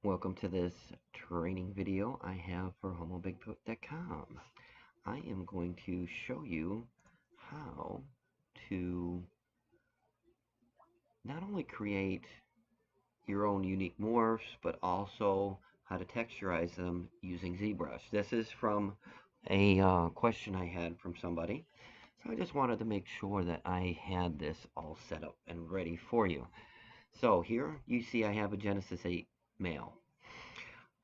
Welcome to this training video I have for homobigfoot.com. I am going to show you how to not only create your own unique morphs, but also how to texturize them using ZBrush. This is from a question I had from somebody. So I just wanted to make sure that I had this all set up and ready for you. So here you see I have a Genesis 8 male.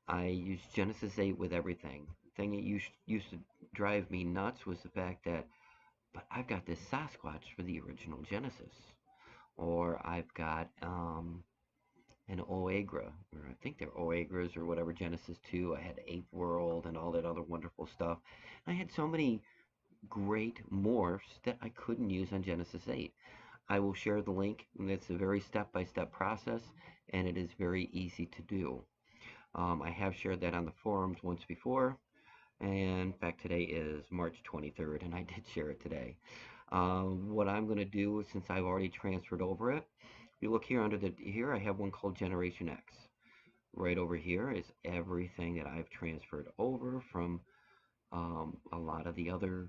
I use Genesis 8 with everything. The thing that used to drive me nuts was the fact that, but I've got this Sasquatch for the original Genesis. Or I've got an Oegra, or I think they're Oegras or whatever, Genesis 2. I had Ape World and all that other wonderful stuff. I had so many great morphs that I couldn't use on Genesis 8. I will share the link. It's a very step-by-step process, and it is very easy to do. I have shared that on the forums once before, and in fact today is March 23rd, and I did share it today. What I'm going to do, since I've already transferred over it, you look here here I have one called Generation X. Right over here is everything that I've transferred over from a lot of the other,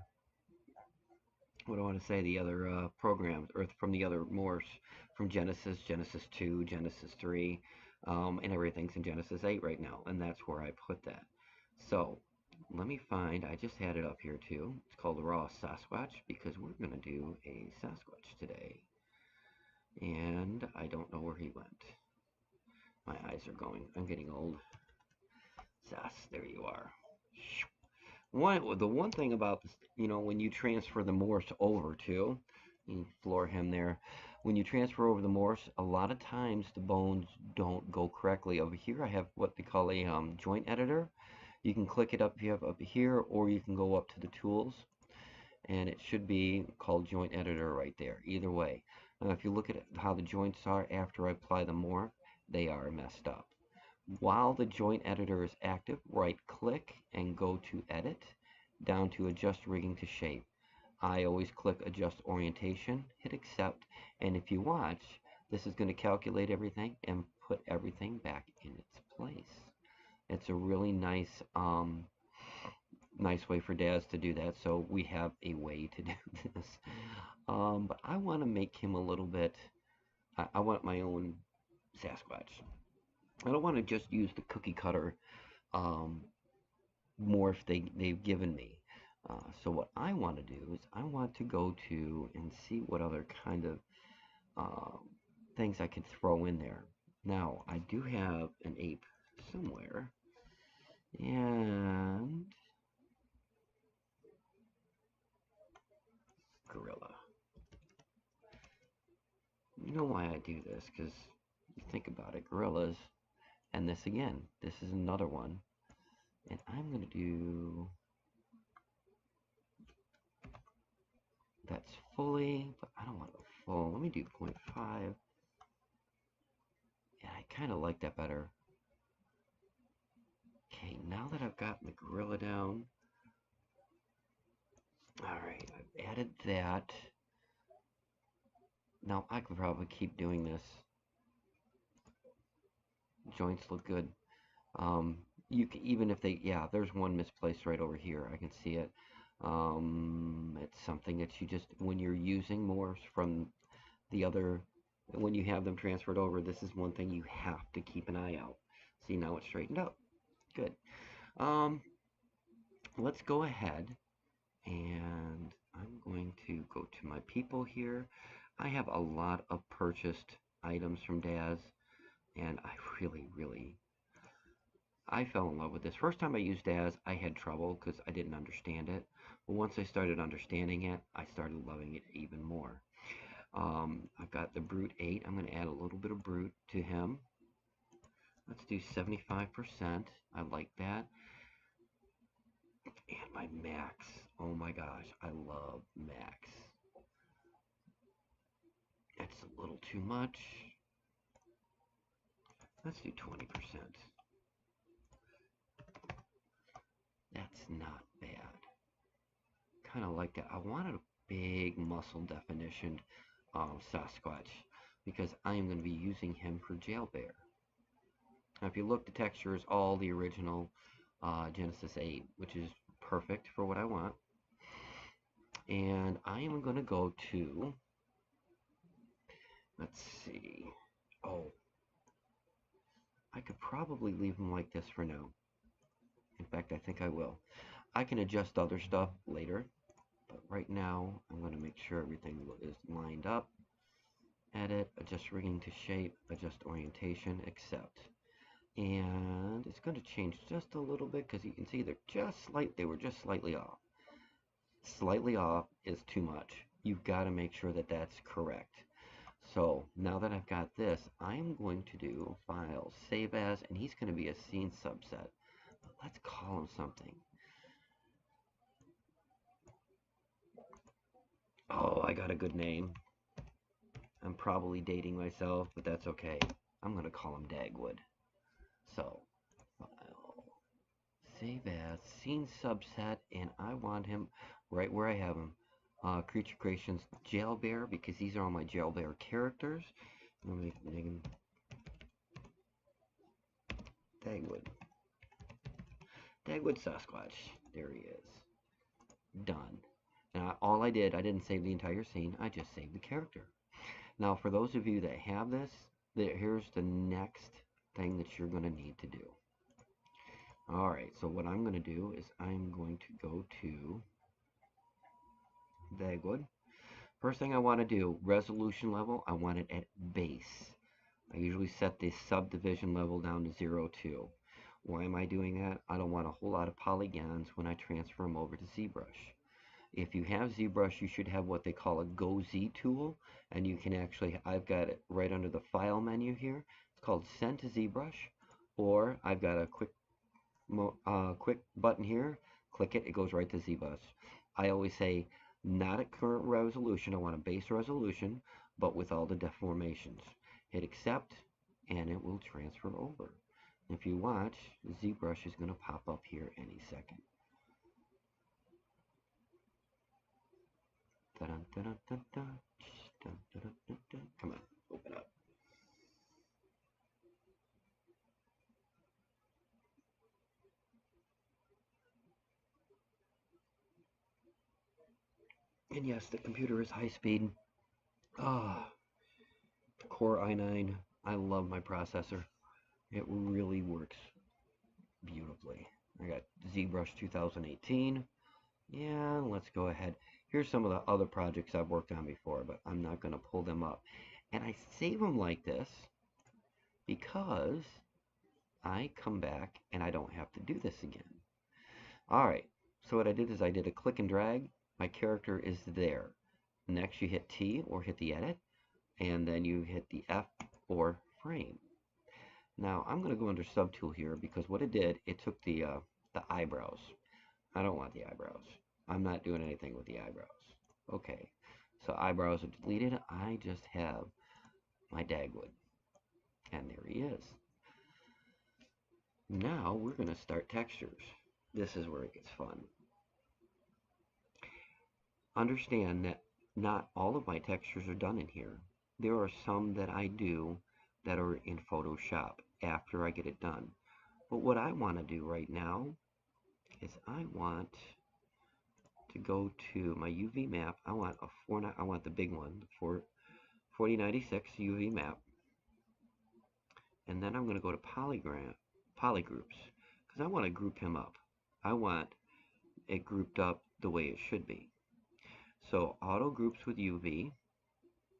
what do I want to say, the other programs, or from the other morphs, from Genesis, Genesis 2, Genesis 3, and everything's in Genesis 8 right now, and that's where I put that. So let me find, I just had it up here too. It's called the Raw Sasquatch because we're going to do a Sasquatch today. And I don't know where he went. My eyes are going. I'm getting old. Sas, there you are. The one thing about this, when you transfer the morphs over to, you floor him there. When you transfer over the morphs, a lot of times the bones don't go correctly. Over here I have what they call a joint editor. You can click it up if you have up here, or you can go up to the tools, and it should be called joint editor right there. Either way. Now if you look at how the joints are after I apply the morph, they are messed up. While the joint editor is active, right click and go to edit, down to adjust rigging to shape. I always click adjust orientation, hit accept, and if you watch, this is going to calculate everything and put everything back in its place. It's a really nice way for Daz to do that, so we have a way to do this. But I want to make him a little bit, I want my own Sasquatch. I don't want to just use the cookie cutter morph they've given me. So what I want to do is I want to go to and see what other kind of things I could throw in there. Now, I do have an ape somewhere, and gorilla. You know why I do this? Because you think about it, gorillas, and this again, this is another one, and I'm going to do that's fully, but I don't want it full. Let me do 0.5. Yeah, I kind of like that better. Okay, now that I've gotten the gorilla down, alright, I've added that. Now I could probably keep doing this. Joints look good. You can, even if they, yeah, there's one misplaced right over here. I can see it. It's something that you just, when you're using morphs from the other, when you have them transferred over, this is one thing you have to keep an eye out. See, now it's straightened up. Good. Let's go ahead, and I'm going to go to my people here. I have a lot of purchased items from Daz, and I really I fell in love with this. First time I used Daz, I had trouble because I didn't understand it. But once I started understanding it, I started loving it even more. I've got the Brute 8. I'm going to add a little bit of Brute to him. Let's do 75%. I like that. And my Max. Oh my gosh, I love Max. That's a little too much. Let's do 20%. That's not bad. Kind of like that. I wanted a big muscle definition Sasquatch because I am going to be using him for Jail Bear. Now if you look, the texture is all the original Genesis 8, which is perfect for what I want. And I am going to go to, let's see, oh, I could probably leave them like this for now. In fact, I think I will. I can adjust other stuff later, but right now I'm going to make sure everything is lined up. Edit, adjust rigging to shape, adjust orientation, accept. And it's going to change just a little bit because you can see they were just slightly off. Slightly off is too much. You've got to make sure that that's correct. So now that I've got this, I'm going to do File, Save As, and he's going to be a scene subset. But let's call him something. Oh, I got a good name. I'm probably dating myself, but that's okay. I'm going to call him Dagwood. So, File, Save As, Scene Subset, and I want him right where I have him. Creature Creations Jailbear, because these are all my Jailbear characters. I'm going to make him Dagwood. Dagwood Sasquatch. There he is. Done. And all I didn't save the entire scene, I just saved the character. Now, for those of you that have this, here's the next thing that you're going to need to do. Alright, so what I'm going to do is I'm going to go to Dagwood. First thing I want to do, resolution level, I want it at base. I usually set the subdivision level down to 0.2. Why am I doing that? I don't want a whole lot of polygons when I transfer them over to ZBrush. If you have ZBrush, you should have what they call a Go Z tool, and you can actually, I've got it right under the File menu here. It's called Send to ZBrush, or I've got a quick button here. Click it, it goes right to ZBrush. I always say, not at current resolution, I want a base resolution, but with all the deformations. Hit accept, and it will transfer over. If you watch, ZBrush is going to pop up here any second. Come on, open up. And yes, the computer is high speed. Core i9. I love my processor. It really works beautifully. I got ZBrush 2018. Yeah, let's go ahead. Here's some of the other projects I've worked on before, but I'm not going to pull them up. And I save them like this because I come back and I don't have to do this again. Alright, so what I did is I did a click and drag. My character is there. Next you hit T or hit the edit, and then you hit the F or frame. Now I'm going to go under subtool here because what it did, it took the eyebrows. I don't want the eyebrows. I'm not doing anything with the eyebrows. Okay, so eyebrows are deleted. I just have my Dagwood. And there he is. Now we're going to start textures. This is where it gets fun. Understand that not all of my textures are done in here. There are some that I do that are in Photoshop after I get it done. But what I want to do right now is I want to go to my UV map. I want the big one, the 4096 UV map. And then I'm going to go to polygroups because I want to group him up. I want it grouped up the way it should be. So auto groups with UV,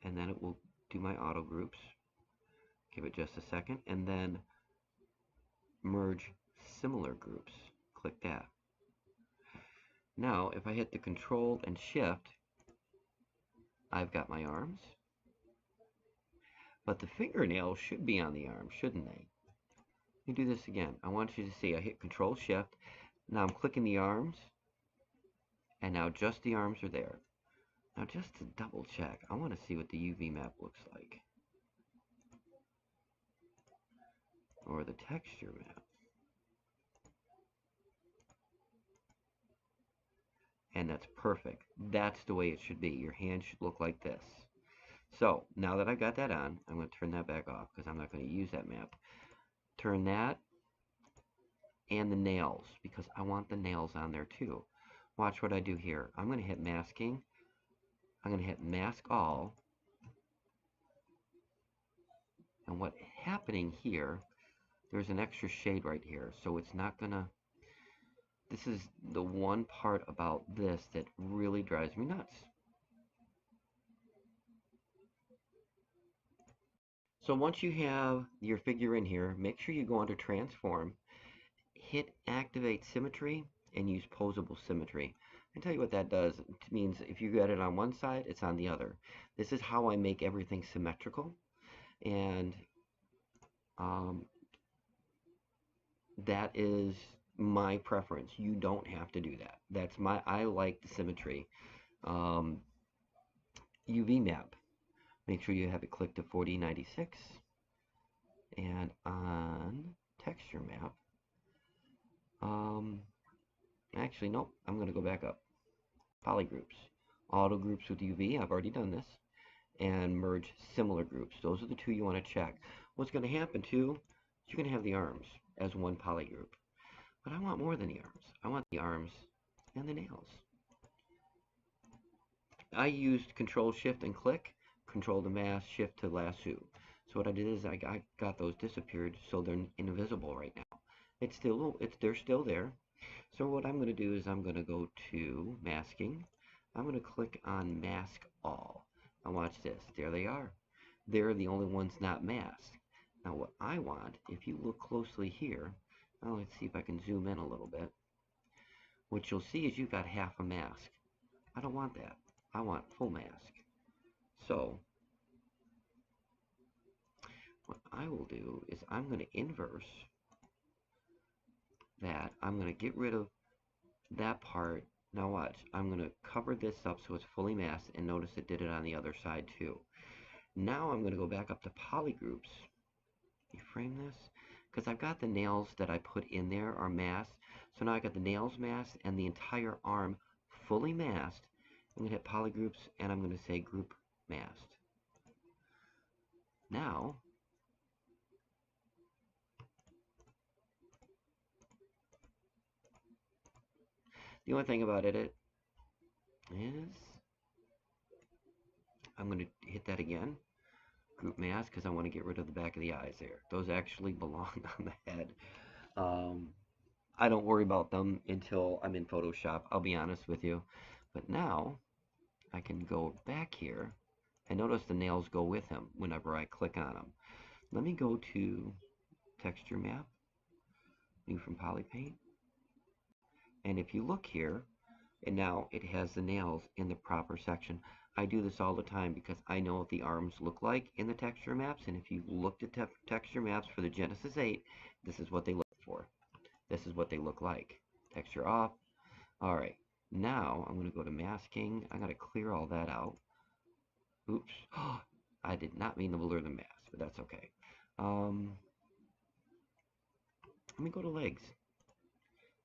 and then it will do my auto groups. Give it just a second, and then merge similar groups. Click that. Now if I hit the Control and Shift, I've got my arms. But the fingernails should be on the arm, shouldn't they? Let me do this again. I want you to see I hit Control Shift. Now I'm clicking the arms, and now just the arms are there. Now just to double check, I want to see what the UV map looks like. Or the texture map. And that's perfect. That's the way it should be. Your hand should look like this. So now that I've got that on, I'm going to turn that back off because I'm not going to use that map. turn that and the nails, because I want the nails on there too. Watch what I do here. I'm going to hit masking. I'm going to hit mask all. And what's happening here, there's an extra shade right here, so it's not going to... This is the one part about this that really drives me nuts. So once you have your figure in here, make sure you go under transform, hit activate symmetry, and use posable symmetry. And tell you what that does. It means if you got it on one side, it's on the other. This is how I make everything symmetrical, and that is my preference. You don't have to do that. I like the symmetry. UV map. Make sure you have it clicked to 4096, and on texture map. Actually, nope. I'm going to go back up. Polygroups. Auto groups with UV. I've already done this. And merge similar groups. Those are the two you want to check. What's going to happen too, you're going to have the arms as one polygroup. But I want more than the arms. I want the arms and the nails. I used Control Shift and click, Control to mask, Shift to lasso. So what I did is I got those disappeared, so they're invisible right now. They're still there. So what I'm going to do is I'm going to go to masking. I'm going to click on mask all. Now watch this. There they are. They're the only ones not masked. Now what I want, if you look closely here, now let's see if I can zoom in a little bit. What you'll see is you've got half a mask. I don't want that. I want full mask. So what I will do is I'm going to inverse that. I'm going to get rid of that part. Now watch, I'm going to cover this up so it's fully masked, and notice it did it on the other side too. Now I'm going to go back up to polygroups. Reframe this, because I've got the nails that I put in there are masked. So now I got the nails masked and the entire arm fully masked. I'm going to hit polygroups and I'm going to say group masked. Now the only thing about it is I'm going to hit that again, group mask, because I want to get rid of the back of the eyes there. Those actually belong on the head. I don't worry about them until I'm in Photoshop, I'll be honest with you. But now I can go back here and notice the nails go with him whenever I click on them. Let me go to texture map, new from polypaint, and if you look here, and now it has the nails in the proper section. I do this all the time because I know what the arms look like in the texture maps, and if you looked at texture maps for the Genesis 8, this is what they look for. This is what they look like. Texture off. Alright, now I'm going to go to masking. I got to clear all that out. Oops. I did not mean to blur the mask, but that's okay. Let me go to legs,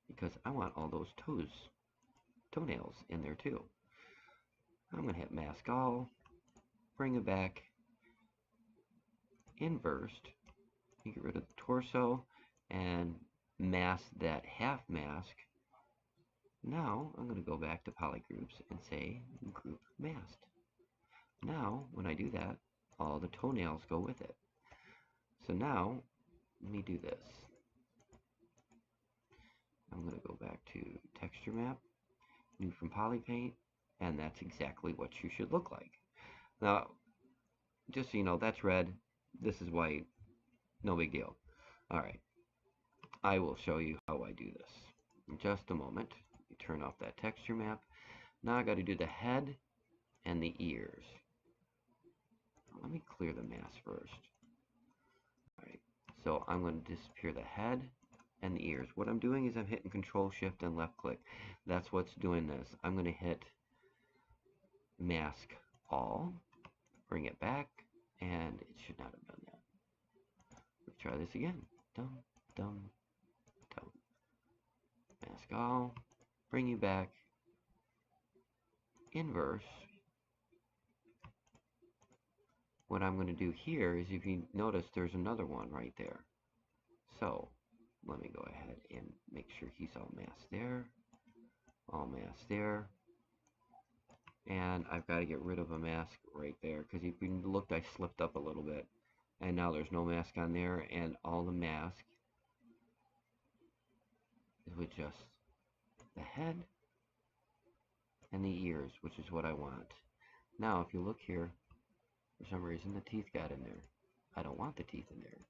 because I want all those toenails in there too. I'm going to hit mask all, bring it back, inversed, you get rid of the torso, and mask that half mask. Now I'm going to go back to polygroups and say group masked. Now when I do that, all the toenails go with it. So now let me do this. I'm going to go back to texture map, new from polypaint, and that's exactly what you should look like. Now just so you know, that's red, this is white, no big deal. Alright, I will show you how I do this in just a moment. You turn off that texture map. Now I got to do the head and the ears. Let me clear the mask first. Alright, so I'm going to disappear the head and the ears. What I'm doing is I'm hitting Control Shift and left click. That's what's doing this. I'm going to hit mask all, bring it back, and it should not have done that. Let's try this again. Dum, dum, dum. Mask all, bring you back, inverse. What I'm going to do here is, if you notice, there's another one right there. So let me go ahead and make sure he's all masked there, all masked there. And I've got to get rid of a mask right there, because if you looked, I slipped up a little bit. And now there's no mask on there, and all the mask is with just the head and the ears, which is what I want. Now, if you look here, for some reason the teeth got in there. I don't want the teeth in there.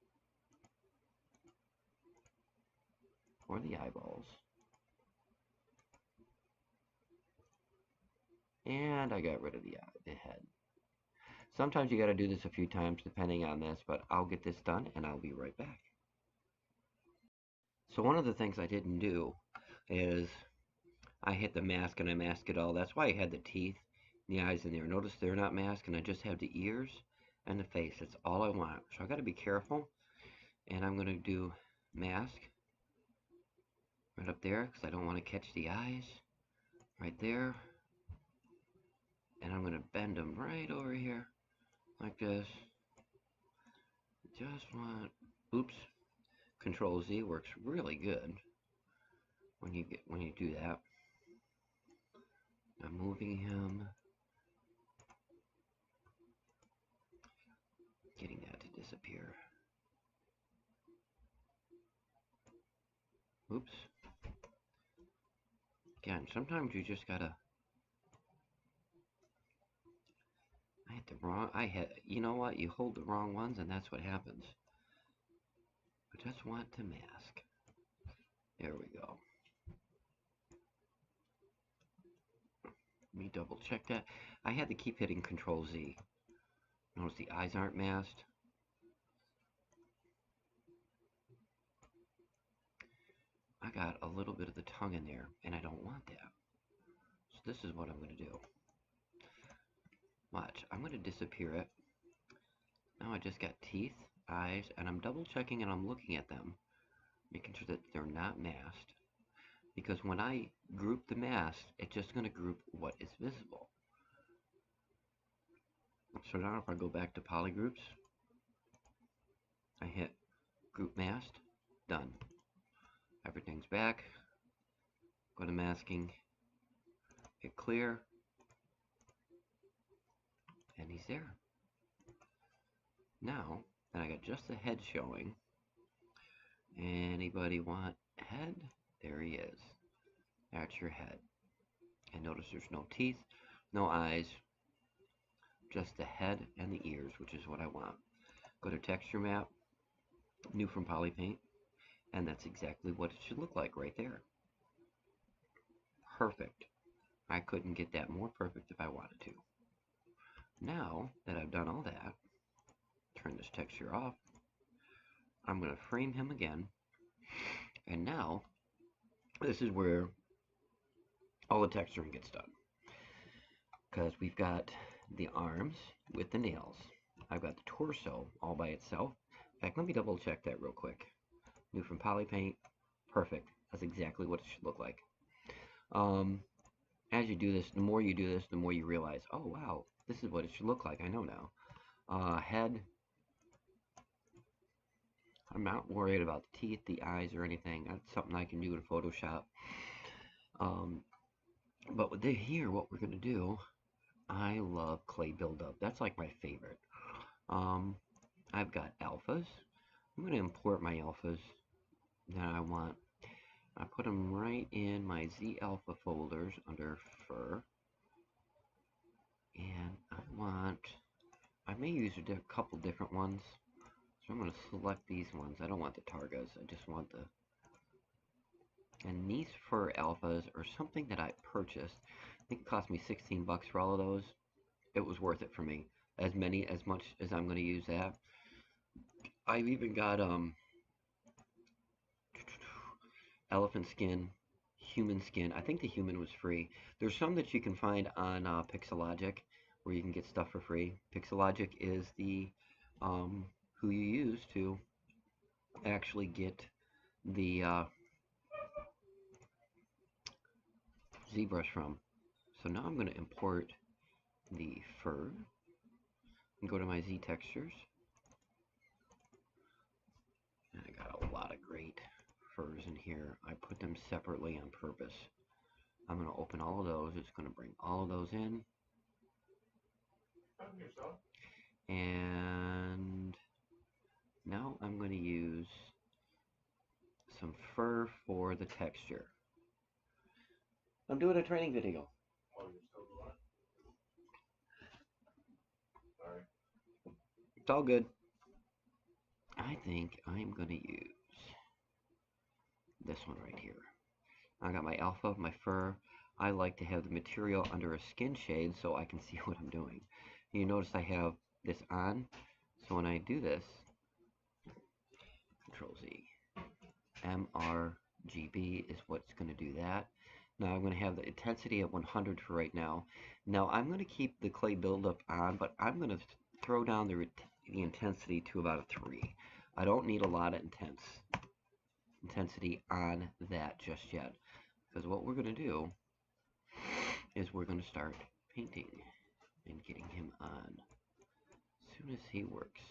Or the eyeballs. And I got rid of the head. Sometimes you got to do this a few times depending on this, but I'll get this done and I'll be right back. So one of the things I didn't do is I hit the mask and I masked it all. That's why I had the teeth and the eyes in there. Notice they're not masked, and I just have the ears and the face. That's all I want. So I got to be careful, and I'm going to do mask right up there because I don't want to catch the eyes right there. And I'm going to bend them right over here like this. Just want, oops, Control Z works really good when you do that. I'm moving him, getting that to disappear. Oops. Again, sometimes you just gotta. You know what? You hold the wrong ones, and that's what happens. I just want to mask. There we go. Let me double check that. I had to keep hitting Control Z. Notice the eyes aren't masked. I got a little bit of the tongue in there, and I don't want that. So this is what I'm going to do. Watch. I'm going to disappear it. Now I just got teeth, eyes, and I'm double checking and I'm looking at them, making sure that they're not masked. Because when I group the mask, it's just going to group what is visible. So now if I go back to polygroups, I hit group masked, done. Everything's back. Go to masking, hit clear, and he's there. Now that I got just the head showing, anybody want head? There he is. That's your head. And notice there's no teeth, no eyes, just the head and the ears, which is what I want. Go to texture map, new from Polypaint, and that's exactly what it should look like right there. Perfect. I couldn't get that more perfect if I wanted to. Now that I've done all that, turn this texture off. I'm going to frame him again. And now, this is where all the texturing gets done. Because we've got the arms with the nails. I've got the torso all by itself. In fact, let me double check that real quick. New from Polypaint. Perfect. That's exactly what it should look like. As you do this, the more you do this, the more you realize, oh wow, this is what it should look like. I know now. Head. I'm not worried about the teeth, the eyes, or anything. That's something I can do in Photoshop. But with here, what we're going to do, I love clay buildup. That's like my favorite. I've got alphas. I'm going to import my alphas that I want. I put them right in my Z alpha folders under fur. And I may use a couple different ones. So I'm going to select these ones. I don't want the Targas. I just want the... And these fur alphas are something that I purchased. I think it cost me 16 bucks for all of those. It was worth it for me. As much as I'm going to use that. I've even got elephant skin, human skin. I think the human was free. There's some that you can find on Pixelogic where you can get stuff for free. Pixelogic is the who you use to actually get the ZBrush from. So now I'm going to import the fur and go to my Z textures. And I got a lot of great furs in here. I put them separately on purpose. I'm going to open all of those. It's going to bring all of those in. And now I'm going to use some fur for the texture. I'm doing a training video. It's all good. I think I'm going to use this one right here. I got my alpha, my fur. I like to have the material under a skin shade so I can see what I'm doing. You notice I have this on, so when I do this, Control Z, MRGB is what's going to do that. Now I'm going to have the intensity at 100 for right now. Now I'm going to keep the clay buildup on, but I'm going to throw down the intensity to about a 3. I don't need a lot of intensity on that just yet, because what we're going to do is we're going to start painting and getting him on. As soon as he works,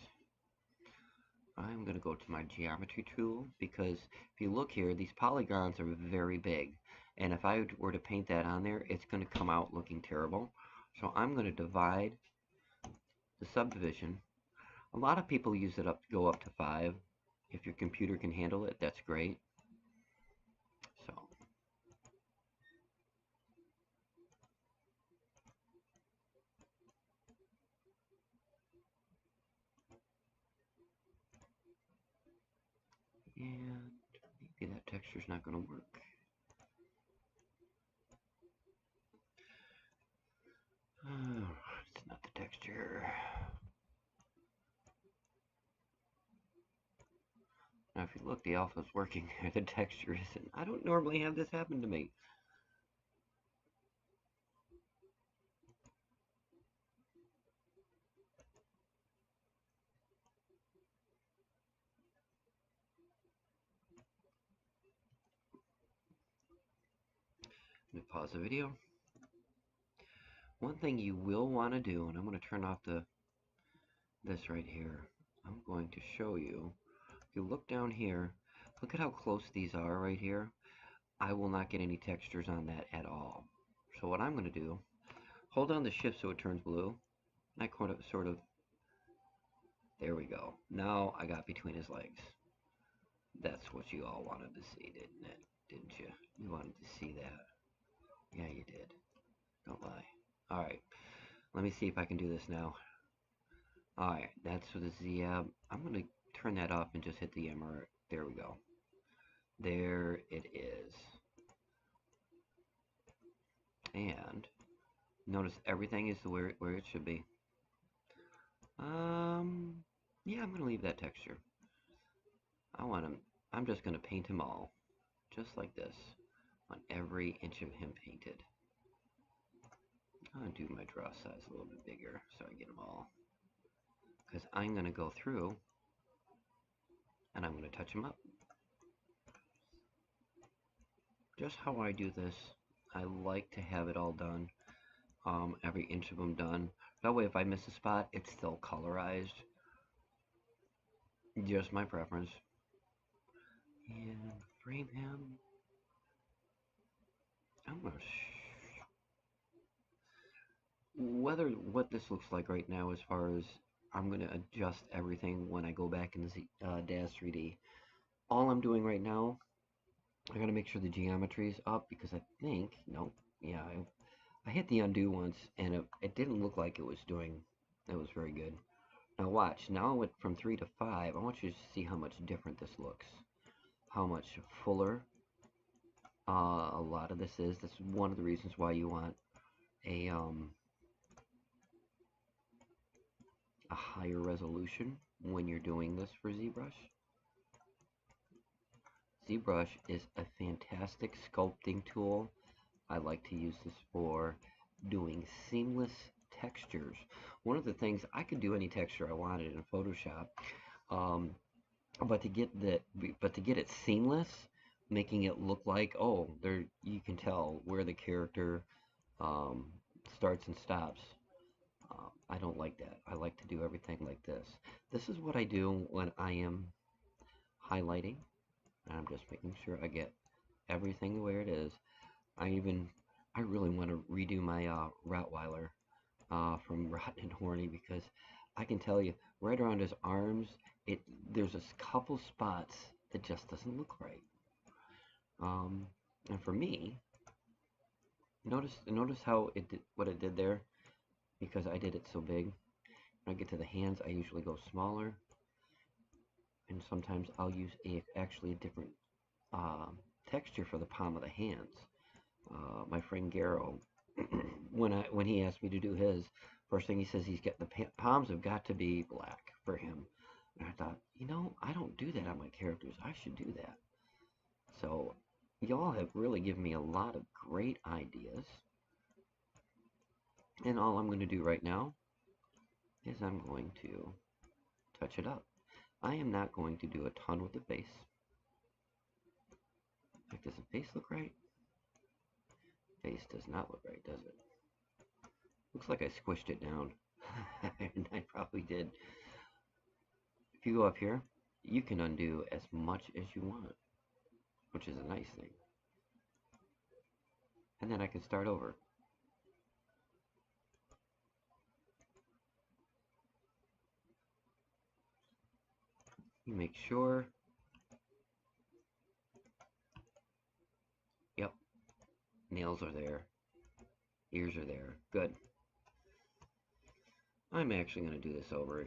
I'm going to go to my geometry tool, because if you look here, these polygons are very big, and if I were to paint that on there, it's going to come out looking terrible. So I'm going to divide the subdivision. A lot of people use it go up to 5. If your computer can handle it, that's great. So and maybe that texture's not going to work. Oh, it's not the texture. Now if you look, the alpha's working there, the texture isn't. I don't normally have this happen to me. Let me pause the video. One thing you will want to do, and I'm going to turn off this right here. I'm going to show you. If you look down here, look at how close these are right here. I will not get any textures on that at all. So what I'm going to do, hold down the shift so it turns blue. I sort of, there we go. Now I got between his legs. That's what you all wanted to see, didn't it? Didn't you? You wanted to see that. Yeah, you did. Don't lie. Alright, let me see if I can do this now. Alright, that's for the Z-ab. I'm going to turn that off and just hit the emerald. There we go. There it is. And notice everything is where it should be. Yeah, I'm going to leave that texture. I'm just going to paint him all. Just like this. On every inch of him painted. I'm going to do my draw size a little bit bigger so I get them all. Because I'm going to go through and I'm going to touch them up. Just how I do this, I like to have it all done. Every inch of them done. That way if I miss a spot, it's still colorized. Just my preference. And frame him. I'm going to what this looks like right now, as far as I'm going to adjust everything when I go back in the Daz3d. All I'm doing right now, I got to make sure the geometry is up, because I think, no, yeah, I hit the undo once and it didn't look like it was very good. Now watch, now I went from 3 to 5. I want you to see how much different this looks, how much fuller a lot of this is. That's one of the reasons why you want a higher resolution when you're doing this for ZBrush. ZBrush is a fantastic sculpting tool. I like to use this for doing seamless textures. One of the things, I could do any texture I wanted in Photoshop, but to get it seamless, making it look like, oh, there, you can tell where the character starts and stops. I don't like that. I like to do everything like this. This is what I do when I am highlighting. just making sure I get everything the way it is. I really want to redo my Rottweiler from Rotten and Horny, because I can tell you right around his arms, there's a couple spots that just doesn't look right. And for me, notice how it did what it did there, because I did it so big. When I get to the hands, I usually go smaller, and sometimes I'll use actually a different texture for the palm of the hands. My friend Garrow, when he asked me to do his, first thing he says, the palms have got to be black for him. And I thought, I don't do that on my characters. I should do that. So y'all have really given me a lot of great ideas. And all I'm going to do right now is I'm going to touch it up. I am not going to do a ton with the face. Like, does the face look right? Face does not look right, does it? Looks like I squished it down. And I probably did. If you go up here, you can undo as much as you want, which is a nice thing. And then I can start over. You make sure. Yep. Nails are there. Ears are there. Good. I'm actually going to do this over.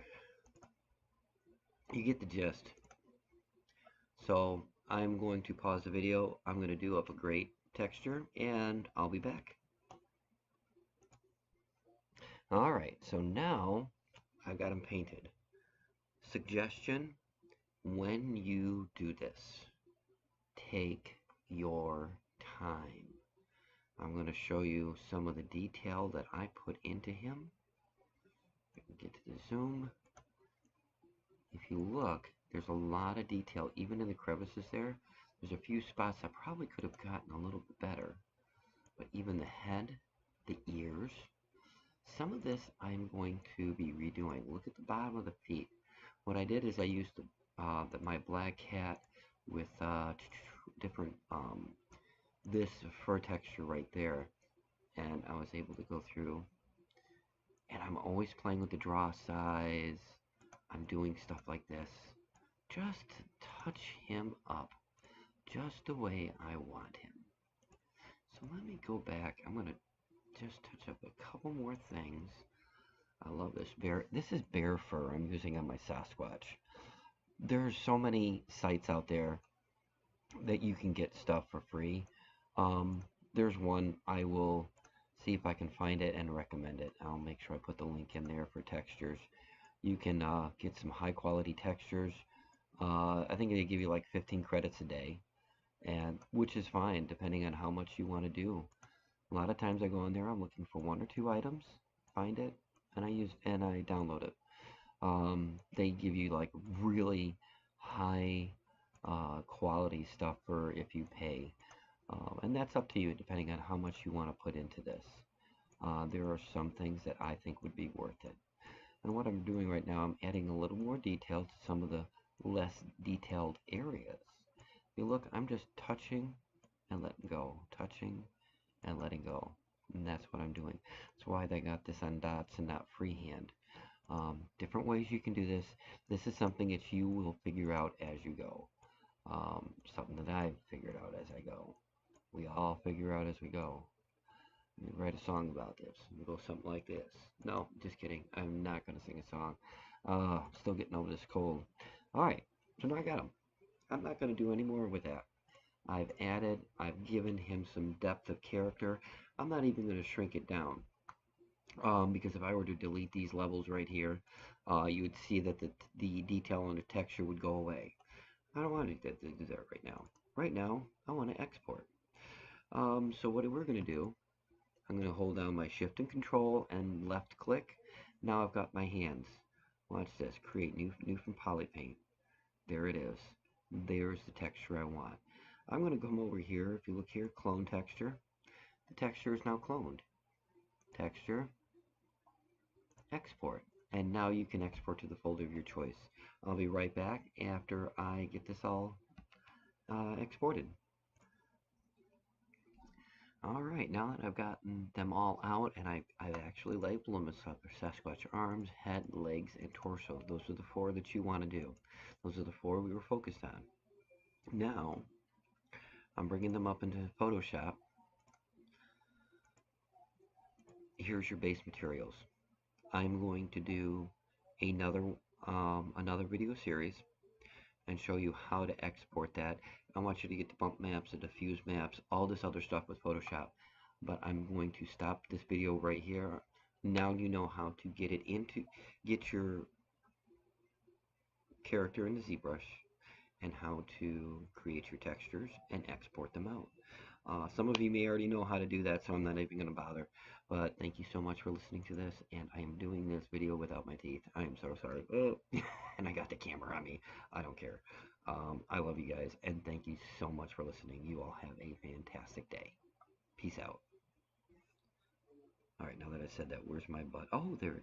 You get the gist. So I'm going to pause the video. I'm going to do up a great texture, and I'll be back. Alright, so now I've got them painted. Suggestion: when you do this, take your time. I'm going to show you some of the detail that I put into him. I can get to the zoom. If you look, there's a lot of detail, even in the crevices there. There's a few spots I probably could have gotten a little bit better. But even the head, the ears, some of this I'm going to be redoing. Look at the bottom of the feet. What I did is I used my black cat with different this fur texture right there, and I was able to go through, and I'm always playing with the draw size. I'm doing stuff like this just to touch him up just the way I want him. So let me go back. I'm going to just touch up a couple more things. I love this bear. This is bear fur I'm using on my Sasquatch. There's so many sites out there that you can get stuff for free. There's one, I will see if I can find it and recommend it. I'll make sure I put the link in there for textures. You can get some high quality textures. I think they give you like 15 credits a day, and which is fine depending on how much you want to do. A lot of times I go in there, I'm looking for 1 or 2 items, find it, and I download it. They give you like really high quality stuff for if you pay, and that's up to you depending on how much you want to put into this. There are some things that I think would be worth it. And what I'm doing right now, I'm adding a little more detail to some of the less detailed areas. You look, I'm just touching and letting go, touching and letting go. And that's what I'm doing. That's why they got this on dots and not freehand. Different ways you can do this. This is something that you will figure out as you go. Something that I've figured out as I go. We all figure out as we go. Let me write a song about this. We'll go something like this. No, just kidding. I'm not going to sing a song. Still getting over this cold. Alright, so now I got him. I'm not going to do any more with that. I've given him some depth of character. I'm not even going to shrink it down. Because if I were to delete these levels right here, you would see that the detail on the texture would go away. I don't want to do that right now. Right now, I want to export. So what we're going to do, I'm going to hold down my shift and control and left click. Now I've got my hands. Watch this. Create new from Polypaint. There it is. There's the texture I want. I'm going to come over here. If you look here, clone texture. The texture is now cloned. Texture. Export. And now you can export to the folder of your choice. I'll be right back after I get this all exported. Alright, now that I've gotten them all out, and I've actually labeled them as Sasquatch arms, head, legs, and torso. Those are the four that you want to do. Those are the four we were focused on. Now, I'm bringing them up into Photoshop. Here's your base materials. I'm going to do another another video series and show you how to export that. I want you to get the bump maps, the diffuse maps, all this other stuff with Photoshop. But I'm going to stop this video right here. Now you know how to get your character in the ZBrush and how to create your textures and export them out. Some of you may already know how to do that, so I'm not even going to bother. But thank you so much for listening to this, and I am doing this video without my teeth. I am so sorry. Oh, and I got the camera on me. I don't care. I love you guys, and thank you so much for listening. You all have a fantastic day. Peace out. Alright, now that I said that, where's my butt? Oh, there it is.